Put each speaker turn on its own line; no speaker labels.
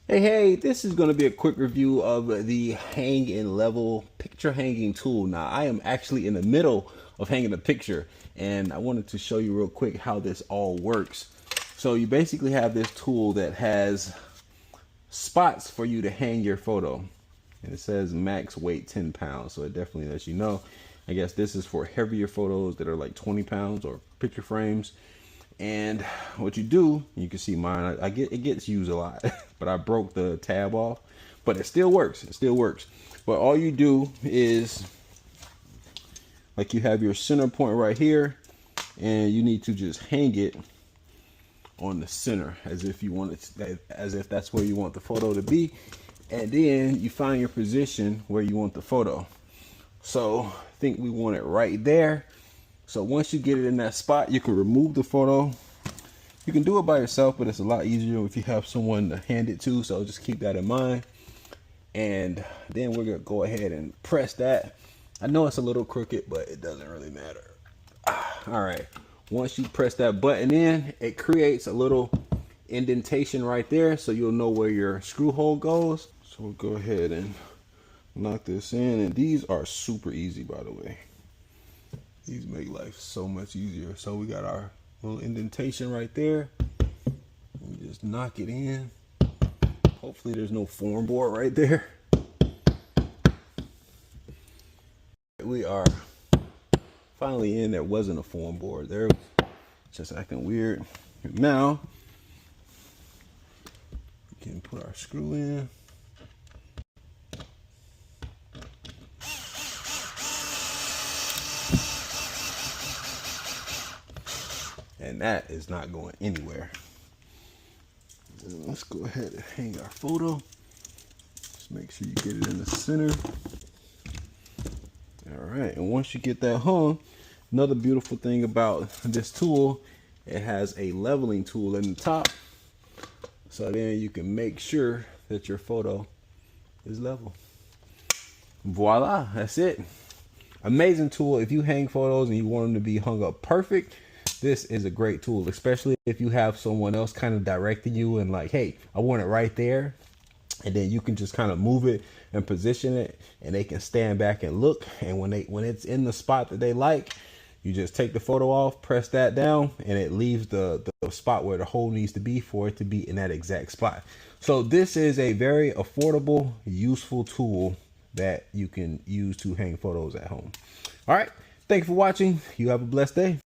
Hey, this is going to be a quick review of the Hang and Level picture hanging tool. Now, I am actually in the middle of hanging a picture, and I wanted to show you real quick how this all works. So you basically have this tool that has spots for you to hang your photo, and it says max weight 10 pounds. So it definitely lets you know. I guess this is for heavier photos that are like 20 pounds or picture frames. And what you do, you can see mine, it gets used a lot, but I broke the tab off, but it still works. It still works. But all you do is, like, you have your center point right here, and you need to just hang it on the center as if you want it, as if that's where you want the photo to be. And then you find your position where you want the photo. So I think we want it right there. So once you get it in that spot, you can remove the photo. You can do it by yourself, but it's a lot easier if you have someone to hand it to. So just keep that in mind. And then we're gonna go ahead and press that. I know it's a little crooked, but it doesn't really matter. All right, once you press that button in, it creates a little indentation right there, so you'll know where your screw hole goes. So we'll go ahead and knock this in, and these are super easy, by the way. These make life so much easier. So we got our little indentation right there. We just knock it in. Hopefully there's no foam board right there. We are finally in. There wasn't a foam board there. Just acting weird. Now we can put our screw in. And that is not going anywhere. And let's go ahead and hang our photo. Just make sure you get it in the center. All right, and once you get that hung, another beautiful thing about this tool, it has a leveling tool in the top. So then you can make sure that your photo is level. Voila, that's it. Amazing tool. If you hang photos and you want them to be hung up perfect, this is a great tool, especially if you have someone else kind of directing you and like, hey, I want it right there. And then you can just kind of move it and position it, and they can stand back and look. And when it's in the spot that they like, you just take the photo off, press that down, and it leaves the spot where the hole needs to be for it to be in that exact spot. So this is a very affordable, useful tool that you can use to hang photos at home. All right. Thank you for watching. You have a blessed day.